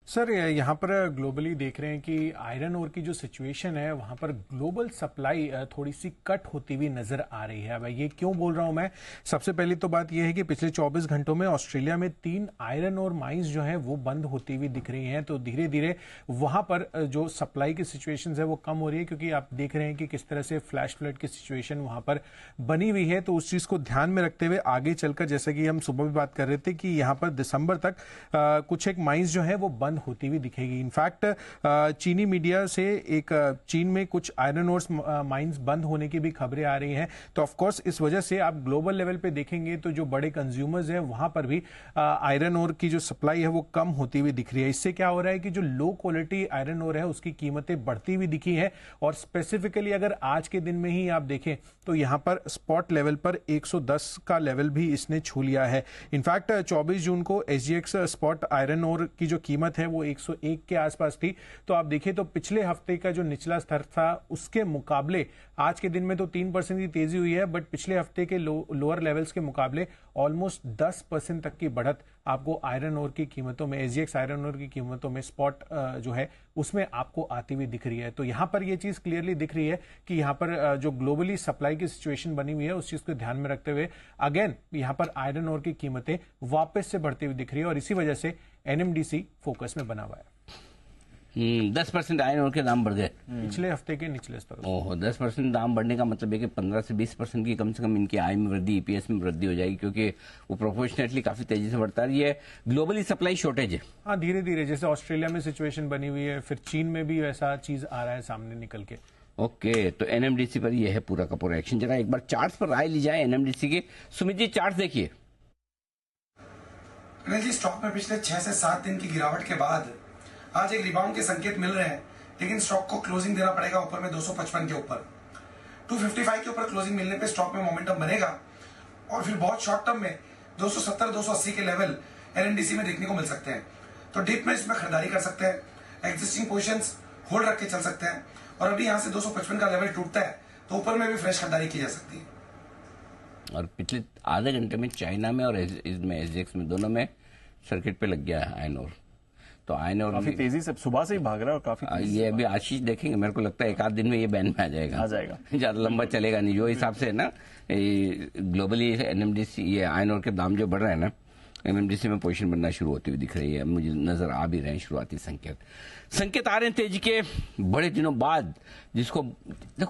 Sir यहाँ पर globally देख रहे हैं कि आयरन ओर की जो सिचुएशन है वहां पर ग्लोबल सप्लाई थोड़ी सी कट होती हुई नजर आ रही है। अब ये क्यों बोल रहा हूं मैं, सबसे पहली तो बात यह है कि पिछले 24 घंटों में ऑस्ट्रेलिया में 3 आयरन ओर माइंस जो है वो बंद होती हुई दिख रही हैं। तो धीरे धीरे वहां पर जो सप्लाई की सिचुएशन है वो कम हो रही है, क्योंकि आप देख रहे हैं कि किस तरह से फ्लैश फ्लड की सिचुएशन वहां पर बनी हुई है। तो उस चीज को ध्यान में रखते हुए आगे चलकर, जैसे कि हम सुबह भी बात कर रहे थे कि यहाँ पर दिसंबर तक कुछ एक माइंस जो है वो बंद होती हुई दिखेगी। इनफैक्ट चीनी मीडिया से एक चीन में कुछ आयरन ओर्स माइंस बंद होने की भी खबरें आ रही हैं। तो ऑफ कोर्स इस वजह से आप ग्लोबल लेवल पे देखेंगे तो जो बड़े कंज्यूमर्स हैं वहां पर भी आयरन ओर की जो सप्लाई है वो कम होती हुई दिख रही है। इससे क्या हो रहा है कि जो लो क्वालिटी आयरन ओर है उसकी कीमतें बढ़ती हुई दिखी है। और स्पेसिफिकली अगर आज के दिन में ही आप देखें तो यहां पर स्पॉट लेवल पर 110 का लेवल भी इसने छू लिया है। इनफैक्ट 24 जून को एसजीएक्स स्पॉट आयरन ओर की जो कीमत है वो 101 के आसपास थी। तो आप देखिए तो पिछले हफ्ते का जो निचला स्तर था उसके मुकाबले आज के दिन में तो 3% की तेजी हुई है, बट पिछले हफ्ते के लोअर लेवल्स के मुकाबले ऑलमोस्ट 10% तक की बढ़त आपको आयरन ओर की कीमतों में, एसजीएक्स आयरन ओर की कीमतों में स्पॉट जो है उसमें आपको आती हुई दिख रही है। तो यहां पर यह चीज क्लियरली दिख रही है कि यहां पर जो ग्लोबली सप्लाई की सिचुएशन बनी हुई है उस चीज को ध्यान में रखते हुए अगेन यहां पर आयरन ओर की कीमतें वापस से बढ़ती हुई दिख रही है। और इसी वजह से एनएमडीसी फोकस में बना हुआ है। 10% आयरन ओर के दाम बढ़ गए पिछले हफ्ते के निचले स्तर। ओहो, 10% दाम बढ़ने का मतलब है कि 15 से 20% की कम से कम इनकी आय में वृद्धि, ईपीएस में वृद्धि हो जाएगी, क्योंकि वो प्रोपोर्शनेटली काफी तेजी से बढ़ता है। ये ग्लोबली सप्लाई शॉर्टेज है। हाँ, धीरे धीरे जैसे ऑस्ट्रेलिया में सिचुएशन बनी हुई है, फिर चीन में भी वैसा चीज आ रहा है सामने निकल के। ओके, तो एनएमडीसी पर यह है पूरा का पूरा एक्शन। जरा एक बार चार्ट्स पर राय ली जाए एनएमडीसी के। सुमित जी, चार्ट देखिए। जी, स्टॉक में पिछले 6 से 7 दिन की गिरावट के बाद आज एक रिबाउंड के संकेत मिल रहे हैं, लेकिन स्टॉक को क्लोजिंग देना पड़ेगा ऊपर में 255 के ऊपर। 255 के ऊपर क्लोजिंग मिलने पे स्टॉक में मोमेंटम बनेगा और फिर बहुत शॉर्ट टर्म में 270-280 के लेवल एनएमडीसी में देखने को मिल सकते हैं। तो डीप में इसमें खरीदारी कर सकते हैं, एग्जिस्टिंग पोजीशंस होल्ड रख के चल सकते हैं। और अभी यहाँ से 255 का लेवल टूटता है तो ऊपर में भी फ्रेश खरीदारी की जा सकती है। और पिछले आधे घंटे में चाइना में और इसमें एसजीएक्स में दोनों में सर्किट पे लग गया है आयरन ओर। तो आयरन ओर काफी तेजी से सुबह से ही भाग रहा है और काफी ये अभी आशीष देखेंगे, मेरे को लगता है एक आध दिन में ये बैन में आ जाएगा ज्यादा लंबा चलेगा नहीं। जो हिसाब से है ना ग्लोबली एनएमडीसी, ये आयरन ओर के दाम जो बढ़ रहे हैं ना, एनएमडीसी में पोजीशन बनना शुरू होती हुई दिख रही है। मुझे नजर आ भी रहे हैं शुरुआती संकेत आ रहे हैं तेजी के बड़े दिनों बाद, जिसको